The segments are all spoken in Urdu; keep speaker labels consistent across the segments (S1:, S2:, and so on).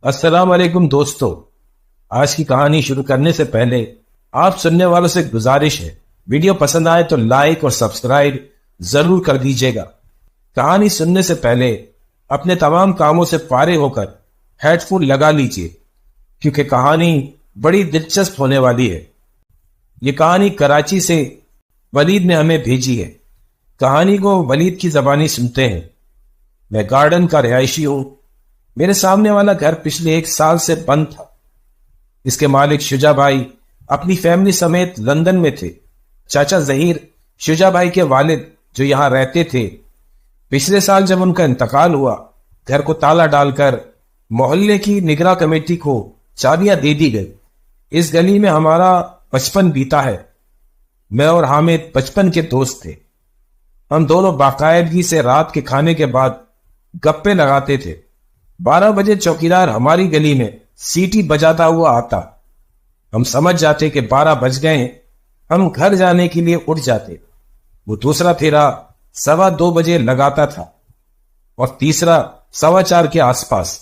S1: السلام علیکم دوستو، آج کی کہانی شروع کرنے سے پہلے آپ سننے والوں سے گزارش ہے، ویڈیو پسند آئے تو لائک اور سبسکرائب ضرور کر دیجیے گا۔ کہانی سننے سے پہلے اپنے تمام کاموں سے فارغ ہو کر ہیڈ فون لگا لیجیے، کیونکہ کہانی بڑی دلچسپ ہونے والی ہے۔ یہ کہانی کراچی سے ولید نے ہمیں بھیجی ہے۔ کہانی کو ولید کی زبانی سنتے ہیں۔ میں گارڈن کا رہائشی ہوں۔ میرے سامنے والا گھر پچھلے 1 سال سے بند تھا۔ اس کے مالک شجاع بھائی اپنی فیملی سمیت لندن میں تھے۔ چاچا ظہیر شجاع بھائی کے والد جو یہاں رہتے تھے، پچھلے سال جب ان کا انتقال ہوا، گھر کو تالا ڈال کر محلے کی نگراں کمیٹی کو چابیاں دے دی گئی۔ اس گلی میں ہمارا بچپن بیتا ہے۔ میں اور حامد بچپن کے دوست تھے۔ ہم دونوں باقاعدگی سے رات کے کھانے کے بعد گپے لگاتے تھے۔ 12 بجے چوکیدار ہماری گلی میں سیٹی بجاتا ہوا آتا۔ ہم سمجھ جاتے کہ 12 بج گئے ہیں۔ ہم گھر جانے کے لیے اٹھ جاتے۔ وہ دوسرا پھیرا 2:15 بجے لگاتا تھا اور تیسرا 4:15 کے آس پاس۔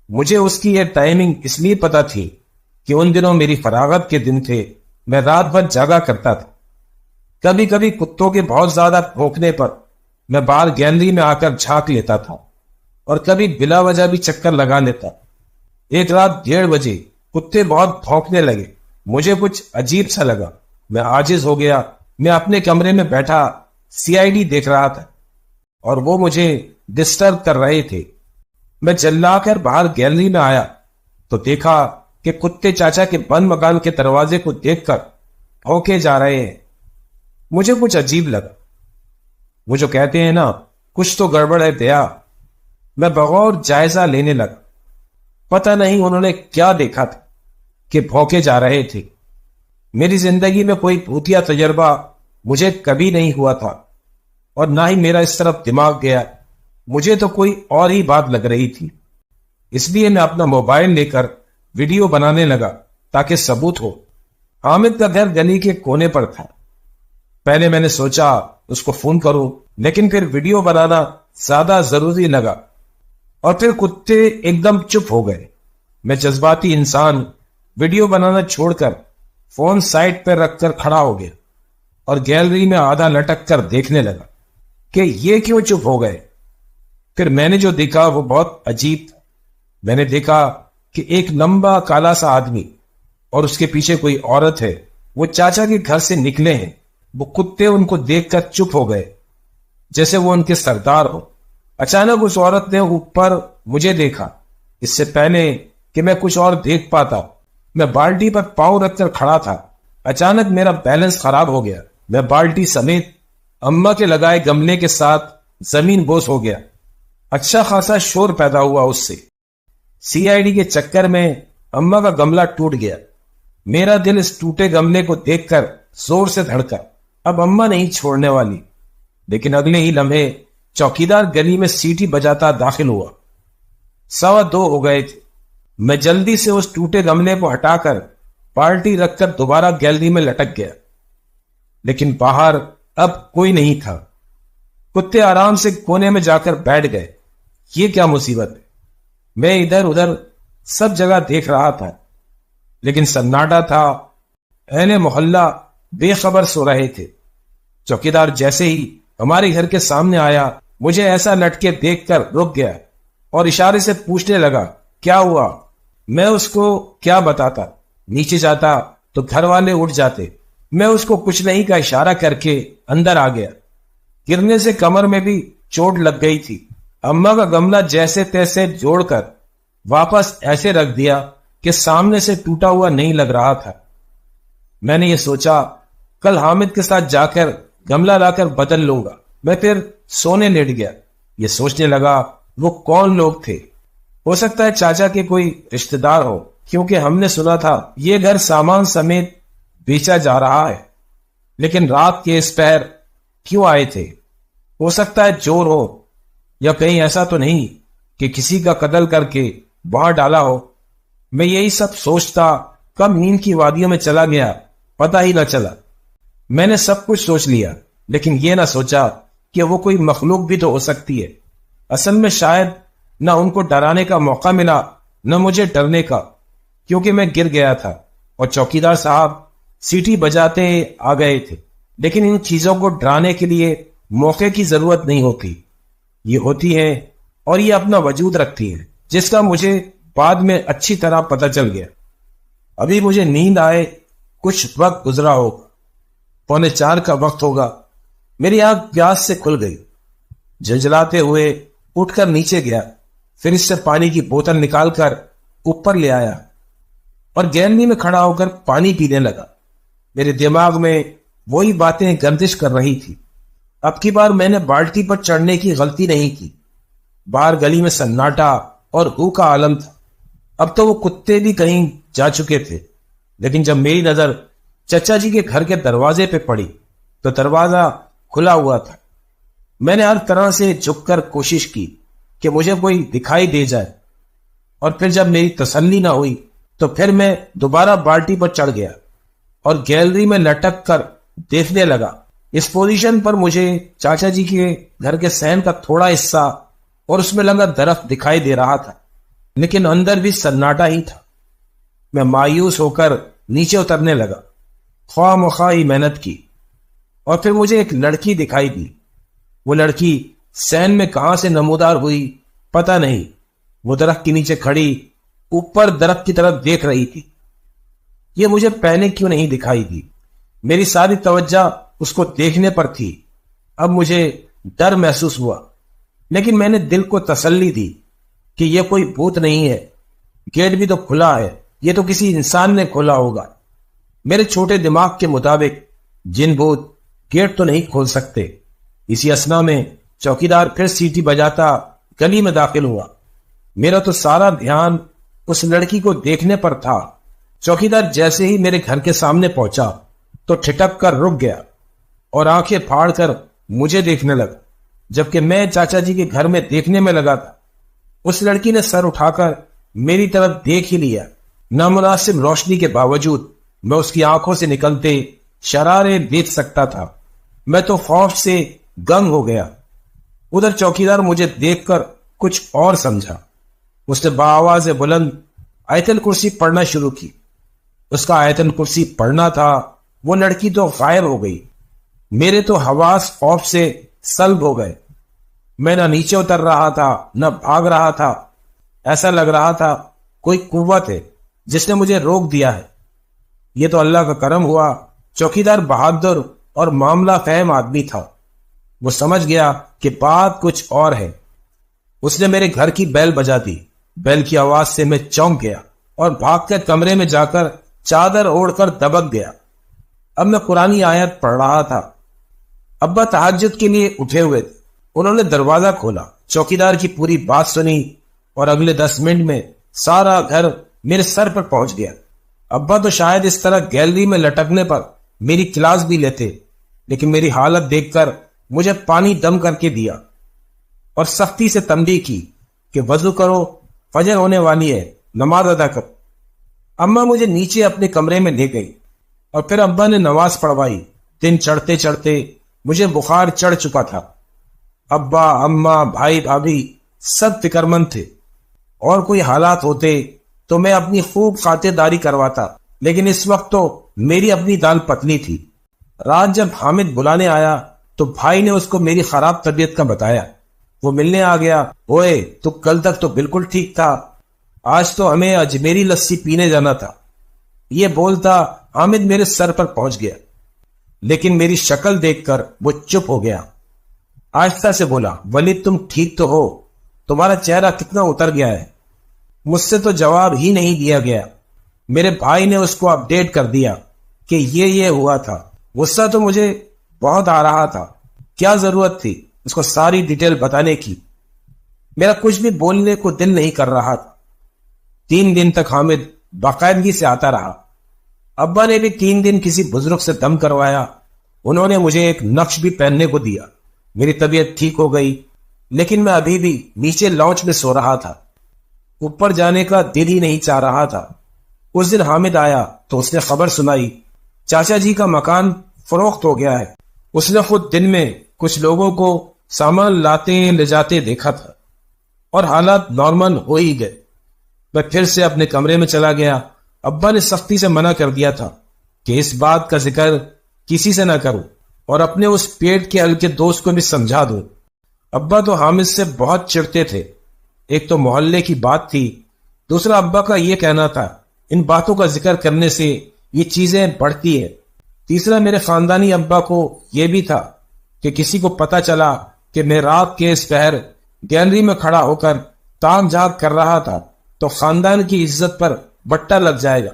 S1: مجھے اس کی یہ ٹائمنگ اس لیے پتا تھی کہ ان دنوں میری فراغت کے دن تھے۔ میں رات بھر جاگا کرتا تھا۔ کبھی کبھی کتوں کے بہت زیادہ بھونکنے پر میں باہر گیلری میں آ کر جھانک لیتا تھا اور کبھی بلا وجہ بھی چکر لگا لیتا۔ ایک رات 1:30 بجے کتے بہت بھونکنے لگے۔ مجھے کچھ عجیب سا لگا۔ میں عاجز ہو گیا۔ میں اپنے کمرے میں بیٹھا CID دیکھ رہا تھا اور وہ مجھے ڈسٹرب کر رہے تھے۔ میں چلا کر باہر گیلری میں آیا تو دیکھا کہ کتے چاچا کے بند مکان کے دروازے کو دیکھ کر بھونکے جا رہے ہیں۔ مجھے کچھ عجیب لگا۔ وہ جو کہتے ہیں نا، کچھ تو گڑبڑ ہے دیا۔ میں بغور جائزہ لینے لگا۔ پتہ نہیں انہوں نے کیا دیکھا تھا کہ بھونکے جا رہے تھے۔ میری زندگی میں کوئی بھوتیا تجربہ مجھے کبھی نہیں ہوا تھا اور نہ ہی میرا اس طرف دماغ گیا۔ مجھے تو کوئی اور ہی بات لگ رہی تھی، اس لیے میں اپنا موبائل لے کر ویڈیو بنانے لگا تاکہ ثبوت ہو۔ حامد کا گھر گلی کے کونے پر تھا۔ پہلے میں نے سوچا اس کو فون کروں، لیکن پھر ویڈیو بنانا زیادہ ضروری لگا اور پھر کتے ایک دم چپ ہو گئے۔ میں جذباتی انسان ویڈیو بنانا چھوڑ کر فون سائٹ پر رکھ کر کھڑا ہو گیا اور گیلری میں آدھا لٹک کر دیکھنے لگا کہ یہ کیوں چپ ہو گئے۔ پھر میں نے جو دیکھا وہ بہت عجیب تھا۔ میں نے دیکھا کہ ایک لمبا کالا سا آدمی اور اس کے پیچھے کوئی عورت ہے۔ وہ چاچا کے گھر سے نکلے ہیں۔ وہ کتے ان کو دیکھ کر چپ ہو گئے جیسے وہ ان کے سردار ہو۔ اچانک اس عورت نے اوپر مجھے دیکھا۔ اس سے پہلے کہ میں کچھ اور دیکھ پاتا، میں بالٹی پر پاؤں رکھ کر کھڑا تھا۔ اچانک میرا بیلنس خراب ہو گیا۔ میں بالٹی سمیت اماں کے لگائے گملے کے ساتھ زمین بوس ہو گیا۔ اچھا خاصا شور پیدا ہوا اس سے۔ CID کے چکر میں اماں کا گملہ ٹوٹ گیا۔ میرا دل اس ٹوٹے گملے کو دیکھ کر زور سے دھڑکا۔ اب اماں نہیں چھوڑنے والی۔ لیکن اگلے ہی لمحے چوکیدار گلی میں سیٹی بجاتا داخل ہوا۔ 2:15 ہو گئے تھے۔ میں جلدی سے اس ٹوٹے گملے کو ہٹا کر بالٹی رکھ کر دوبارہ گیلری میں لٹک گیا، لیکن باہر اب کوئی نہیں تھا۔ کتے آرام سے کونے میں جا کر بیٹھ گئے۔ یہ کیا مصیبت ہے؟ میں ادھر ادھر سب جگہ دیکھ رہا تھا، لیکن سناٹا تھا۔ اہل محلہ بے خبر سو رہے تھے۔ چوکیدار جیسے ہی ہمارے گھر کے سامنے آیا، مجھے ایسا لٹکے دیکھ کر رک گیا اور اشارے سے پوچھنے لگا کیا ہوا۔ میں اس کو کیا بتاتا؟ نیچے جاتا تو گھر والے اٹھ جاتے۔ میں اس کو کچھ نہیں کا اشارہ کر کے اندر آ گیا۔ گرنے سے کمر میں بھی چوٹ لگ گئی تھی۔ اماں کا گملہ جیسے تیسے جوڑ کر واپس ایسے رکھ دیا کہ سامنے سے ٹوٹا ہوا نہیں لگ رہا تھا۔ میں نے یہ سوچا کل حامد کے ساتھ جا کر گملہ لا کر بدل لوں گا۔ میں پھر سونے لیٹ گیا۔ یہ سوچنے لگا وہ کون لوگ تھے؟ ہو سکتا ہے چاچا کے کوئی رشتہ دار ہو، کیونکہ ہم نے سنا تھا یہ گھر سامان سمیت بیچا جا رہا ہے۔ لیکن رات کے اس پہر کیوں آئے تھے؟ ہو سکتا ہے چور ہو، یا کہیں ایسا تو نہیں کہ کسی کا قتل کر کے وہاں ڈالا ہو۔ میں یہی سب سوچتا کب نیند کی وادیوں میں چلا گیا، پتہ ہی نہ چلا۔ میں نے سب کچھ سوچ لیا، لیکن یہ نہ سوچا کہ وہ کوئی مخلوق بھی تو ہو سکتی ہے۔ اصل میں شاید نہ ان کو ڈرانے کا موقع ملا نہ مجھے ڈرنے کا، کیونکہ میں گر گیا تھا اور چوکیدار صاحب سیٹی بجاتے آ گئے تھے۔ لیکن ان چیزوں کو ڈرانے کے لیے موقع کی ضرورت نہیں ہوتی، یہ ہوتی ہے اور یہ اپنا وجود رکھتی ہے، جس کا مجھے بعد میں اچھی طرح پتہ چل گیا۔ ابھی مجھے نیند آئے کچھ وقت گزرا ہوگا، 3:45 کا وقت ہوگا، میری آنکھ پیاس سے کھل گئی۔ جھنجھلاتے ہوئے اٹھ کر نیچے گیا، پھر اس سے پانی کی بوتل نکال کر اوپر لے آیا اور گیلری میں کھڑا ہو کر پانی پینے لگا۔ میرے دماغ میں وہی باتیں گردش کر رہی تھی۔ اب کی بار میں نے بالٹی پر چڑھنے کی غلطی نہیں کی۔ باہر گلی میں سناٹا اور ہو کا عالم تھا۔ اب تو وہ کتے بھی کہیں جا چکے تھے، لیکن جب میری نظر چچا جی کے گھر کے دروازے پہ پڑی تو دروازہ کھلا ہوا تھا۔ میں نے ہر طرح سے جھک کر کوشش کی کہ مجھے کوئی دکھائی دے جائے، اور پھر جب میری تسلی نہ ہوئی تو پھر میں دوبارہ بالٹی پر چڑھ گیا اور گیلری میں لٹک کر دیکھنے لگا۔ اس پوزیشن پر مجھے چاچا جی کے گھر کے صحن کا تھوڑا حصہ اور اس میں لگا درخت دکھائی دے رہا تھا، لیکن اندر بھی سناٹا ہی تھا۔ میں مایوس ہو کر نیچے اترنے لگا، خواہ مخواہ ہی محنت کی، اور پھر مجھے ایک لڑکی دکھائی دی۔ وہ لڑکی صحن میں کہاں سے نمودار ہوئی پتہ نہیں، وہ درخت کے نیچے کھڑی اوپر درخت کی طرف دیکھ رہی تھی۔ یہ مجھے پہلے کیوں نہیں دکھائی دی؟ میری ساری توجہ اس کو دیکھنے پر تھی۔ اب مجھے ڈر محسوس ہوا، لیکن میں نے دل کو تسلی دی کہ یہ کوئی بھوت نہیں ہے۔ گیٹ بھی تو کھلا ہے، یہ تو کسی انسان نے کھولا ہوگا۔ میرے چھوٹے دماغ کے مطابق جن بھوت گیٹ تو نہیں کھول سکتے۔ اسی اثنا میں چوکیدار پھر سیٹی بجاتا گلی میں داخل ہوا۔ میرا تو سارا دھیان اس لڑکی کو دیکھنے پر تھا۔ چوکیدار جیسے ہی میرے گھر کے سامنے پہنچا تو ٹھٹک کر رک گیا اور آنکھیں پھاڑ کر مجھے دیکھنے لگا، جبکہ میں چاچا جی کے گھر میں دیکھنے میں لگا تھا۔ اس لڑکی نے سر اٹھا کر میری طرف دیکھ ہی لیا۔ نامناسب روشنی کے باوجود میں اس کی آنکھوں سے نکلتے شرارے دیکھ سکتا تھا۔ میں تو خوف سے گنگ ہو گیا۔ ادھر چوکیدار مجھے دیکھ کر کچھ اور سمجھا۔ اس نے بآواز بلند آیت الکرسی پڑھنا شروع کی۔ اس کا آیت الکرسی پڑھنا تھا، وہ لڑکی تو غائب ہو گئی۔ میرے تو حواس خوف سے سلب ہو گئے۔ میں نہ نیچے اتر رہا تھا نہ بھاگ رہا تھا۔ ایسا لگ رہا تھا کوئی قوت ہے جس نے مجھے روک دیا ہے۔ یہ تو اللہ کا کرم ہوا، چوکیدار بہادر اور معاملہ فہم آدمی تھا۔ وہ سمجھ گیا کہ بات کچھ اور ہے۔ اس نے میرے گھر کی بیل بجا دی۔ بیل کی آواز سے میں چونک گیا اور بھاگ کر کمرے میں جا کر چادر اوڑھ کر دبک گیا۔ اب میں قرآنی آیت پڑھ رہا تھا۔ ابا تہجد کے لیے اٹھے ہوئے تھے۔ انہوں نے دروازہ کھولا، چوکیدار کی پوری بات سنی اور اگلے 10 منٹ میں سارا گھر میرے سر پر پہنچ گیا۔ ابا تو شاید اس طرح گیلری میں لٹکنے پر میری کلاس بھی لیتے، لیکن میری حالت دیکھ کر مجھے پانی دم کر کے دیا اور سختی سے تنبیہ کی کہ وضو کرو، فجر ہونے والی ہے، نماز ادا کرو۔ اماں مجھے نیچے اپنے کمرے میں لے گئی اور پھر ابا نے نماز پڑھوائی۔ دن چڑھتے چڑھتے مجھے بخار چڑھ چکا تھا۔ ابا، اماں، بھائی، بھابھی سب فکر مند تھے، اور کوئی حالات ہوتے تو میں اپنی خوب خاطرداری کرواتا، لیکن اس وقت تو میری اپنی دال پتلی تھی۔ رات جب حامد بلانے آیا تو بھائی نے اس کو میری خراب طبیعت کا بتایا۔ وہ ملنے آ گیا۔ اوئے، تو کل تک تو بالکل ٹھیک تھا، آج تو ہمیں اجمیری لسی پینے جانا تھا۔ یہ بولتا حامد میرے سر پر پہنچ گیا، لیکن میری شکل دیکھ کر وہ چپ ہو گیا۔ آہستہ سے بولا، ولید تم ٹھیک تو ہو؟ تمہارا چہرہ کتنا اتر گیا ہے۔ مجھ سے تو جواب ہی نہیں دیا گیا۔ میرے بھائی نے اس کو اپڈیٹ کر دیا کہ یہ ہوا تھا۔ غصہ تو مجھے بہت آ رہا تھا، کیا ضرورت تھی اس کو ساری ڈیٹیل بتانے کی؟ میرا کچھ بھی بولنے کو دل نہیں کر رہا تھا۔ 3 دن تک حامد باقاعدگی سے آتا رہا۔ ابا نے بھی 3 دن کسی بزرگ سے دم کروایا۔ انہوں نے مجھے ایک نقش بھی پہننے کو دیا۔ میری طبیعت ٹھیک ہو گئی، لیکن میں ابھی بھی نیچے لاؤنج میں سو رہا تھا۔ اوپر جانے کا دل ہی نہیں چاہ رہا تھا۔ اس دن حامد آیا تو اس نے خبر سنائی، چاچا جی کا مکان فروخت ہو گیا ہے۔ اس نے خود دن میں کچھ لوگوں کو سامان لاتے لے جاتے دیکھا تھا، اور حالات نارمل ہو ہی گئے۔ میں پھر سے اپنے کمرے میں چلا گیا۔ ابا نے سختی سے منع کر دیا تھا کہ اس بات کا ذکر کسی سے نہ کروں اور اپنے اس پیٹ کے ہلکے دوست کو بھی سمجھا دوں۔ ابا تو حامد سے بہت چڑھتے تھے۔ ایک تو محلے کی بات تھی، دوسرا ابا کا یہ کہنا تھا ان باتوں کا ذکر کرنے سے یہ چیزیں بڑھتی ہیں، تیسرا میرے خاندانی ابا کو یہ بھی تھا کہ کسی کو پتا چلا کہ میں رات کے اس پہر گیلری میں کھڑا ہو کر تاک جھاگ کر رہا تھا تو خاندان کی عزت پر بٹا لگ جائے گا۔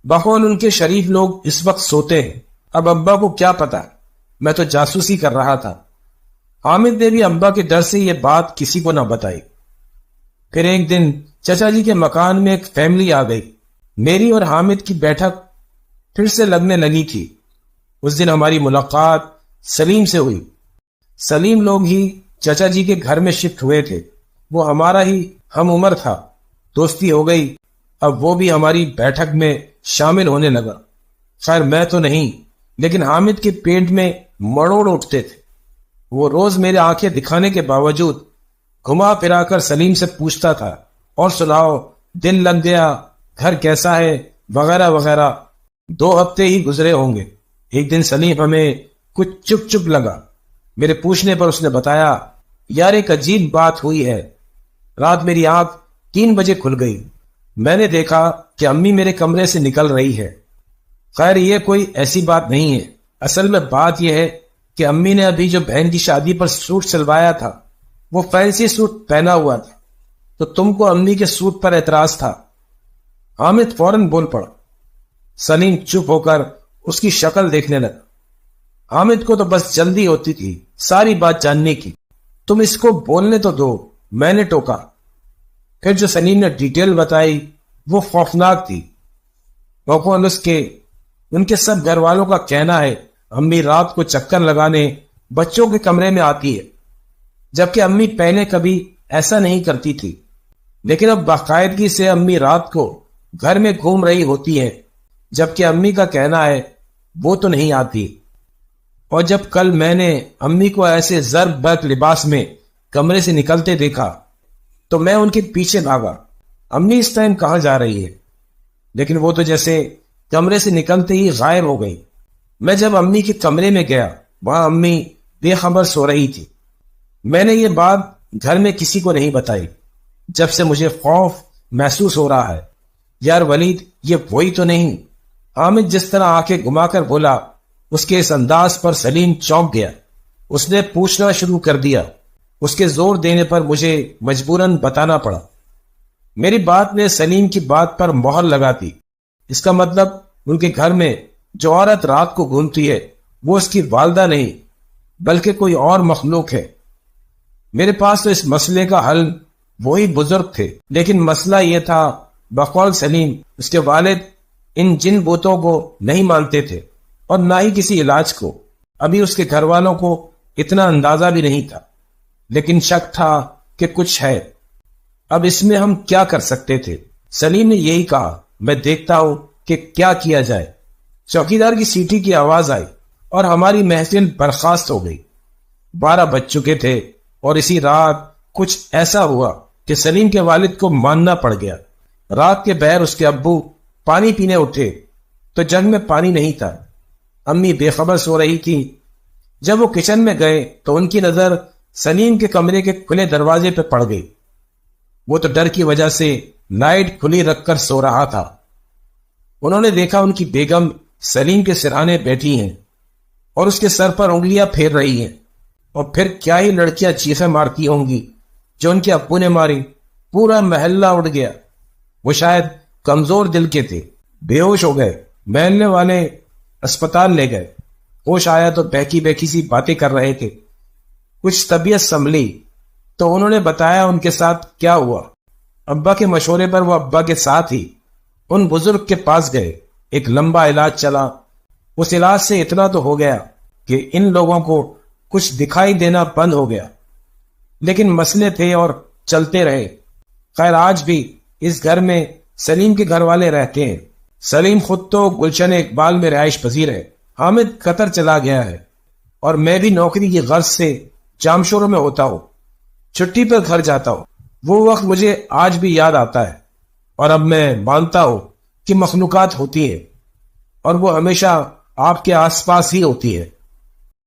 S1: بقول ان کے شریف لوگ اس وقت سوتے ہیں، اب ابا کو کیا پتا، میں تو جاسوسی کر رہا تھا۔ حامد نے بھی ابا کے ڈر سے یہ بات کسی کو نہ بتائی۔ پھر ایک دن چچا جی کے مکان میں ایک فیملی آ گئی۔ میری اور حامد کی بیٹھک پھر سے لگنے لگی تھی۔ اس دن ہماری ملاقات سلیم سے ہوئی۔ سلیم لوگ ہی چچا جی کے گھر میں شفٹ ہوئے تھے، وہ ہمارا ہی ہم عمر تھا، دوستی ہو گئی۔ اب وہ بھی ہماری بیٹھک میں شامل ہونے لگا۔ خیر میں تو نہیں، لیکن حامد کے پیٹ میں مڑوڑ اٹھتے تھے۔ وہ روز میرے آنکھیں دکھانے کے باوجود گھما پھرا کر سلیم سے پوچھتا تھا، اور سناؤ دن لگ گیا، گھر کیسا ہے، وغیرہ وغیرہ۔ 2 ہفتے ہی گزرے ہوں گے۔ ایک دن سلیم ہمیں کچھ چپ چپ لگا۔ میرے پوچھنے پر اس نے بتایا، یار ایک عجیب بات ہوئی ہے۔ رات میری آنکھ 3 بجے کھل گئی۔ میں نے دیکھا کہ امی میرے کمرے سے نکل رہی ہے۔ خیر یہ کوئی ایسی بات نہیں ہے، اصل میں بات یہ ہے کہ امی نے ابھی جو بہن کی شادی پر سوٹ سلوایا تھا وہ فینسی سوٹ پہنا ہوا تھا، تو تم کو امی کے سوٹ پر اعتراض تھا۔ حامد فوراً بول پڑا۔ سلیم چپ ہو کر اس کی شکل دیکھنے لگا۔ حامد کو تو بس جلدی ہوتی تھی ساری بات جاننے کی۔ تم اس کو بولنے تو دو، میں نے ٹوکا۔ پھر جو سلیم نے ڈیٹیل بتائی وہ خوفناک تھی۔ ان کے سب گھر والوں کا کہنا ہے امی رات کو چکر لگانے بچوں کے کمرے میں آتی ہے، جبکہ امی پہلے کبھی ایسا نہیں کرتی تھی، لیکن اب باقاعدگی سے امی رات کو گھر میں گھوم رہی ہوتی ہے، جبکہ امی کا کہنا ہے وہ تو نہیں آتی۔ اور جب کل میں نے امی کو ایسے ضرب برق لباس میں کمرے سے نکلتے دیکھا تو میں ان کے پیچھے بھاگا، امی اس ٹائم کہاں جا رہی ہے؟ لیکن وہ تو جیسے کمرے سے نکلتے ہی غائب ہو گئی۔ میں جب امی کے کمرے میں گیا وہاں امی بے خبر سو رہی تھی۔ میں نے یہ بات گھر میں کسی کو نہیں بتائی، جب سے مجھے خوف محسوس ہو رہا ہے۔ یار ولید یہ وہی تو نہیں؟ حامد جس طرح آنکھیں گھما کر بولا، اس کے اس انداز پر سلیم چونک گیا۔ اس نے پوچھنا شروع کر دیا۔ اس کے زور دینے پر مجھے مجبوراً بتانا پڑا۔ میری بات نے سلیم کی بات پر مہر لگا دی۔ اس کا مطلب ان کے گھر میں جو عورت رات کو گھومتی ہے وہ اس کی والدہ نہیں بلکہ کوئی اور مخلوق ہے۔ میرے پاس تو اس مسئلے کا حل وہی بزرگ تھے، لیکن مسئلہ یہ تھا بقول سلیم اس کے والد ان جن بوتوں کو نہیں مانتے تھے اور نہ ہی کسی علاج کو۔ ابھی اس کے گھر والوں کو اتنا اندازہ بھی نہیں تھا، لیکن شک تھا کہ کچھ ہے۔ اب اس میں ہم کیا کر سکتے تھے؟ سلیم نے یہی کہا، میں دیکھتا ہوں کہ کیا کیا جائے۔ چوکیدار کی سیٹی کی آواز آئی اور ہماری محفل برخاست ہو گئی۔ 12 بج چکے تھے اور اسی رات کچھ ایسا ہوا کہ سلیم کے والد کو ماننا پڑ گیا۔ رات کے بہر اس کے ابو پانی پینے اٹھے تو جگ میں پانی نہیں تھا۔ امی بے خبر سو رہی تھی۔ جب وہ کچن میں گئے تو ان کی نظر سلیم کے کمرے کے کھلے دروازے پہ پڑ گئی۔ وہ تو ڈر کی وجہ سے لائٹ کھلی رکھ کر سو رہا تھا۔ انہوں نے دیکھا ان کی بیگم سلیم کے سرہانے بیٹھی ہیں اور اس کے سر پر انگلیاں پھیر رہی ہیں، اور پھر کیا ہی لڑکیاں چیخیں مارتی ہوں گی جو ان کے ابو نے ماری۔ پورا محلہ اڑ گیا۔ وہ شاید کمزور دل کے تھے، بے ہوش ہو گئے۔ محلے والے اسپتال لے گئے۔ ہوش آیا تو بہکی بہکی سی باتیں کر رہے تھے۔ کچھ طبیعت سنبھلی تو انہوں نے بتایا ان کے ساتھ کیا ہوا۔ ابا کے مشورے پر وہ ابا کے ساتھ ہی ان بزرگ کے پاس گئے۔ ایک لمبا علاج چلا۔ اس علاج سے اتنا تو ہو گیا کہ ان لوگوں کو کچھ دکھائی دینا بند ہو گیا، لیکن مسئلے تھے اور چلتے رہے۔ خیر آج بھی اس گھر میں سلیم کے گھر والے رہتے ہیں۔ سلیم خود تو گلشن اقبال میں رہائش پذیر ہے۔ حامد قطر چلا گیا ہے اور میں بھی نوکری کی غرض سے جامشوروں میں ہوتا ہوں۔ چھٹی پر گھر جاتا ہوں۔ وہ وقت مجھے آج بھی یاد آتا ہے اور اب میں مانتا ہوں کہ مخلوقات ہوتی ہیں اور وہ ہمیشہ آپ کے آس پاس ہی ہوتی ہے.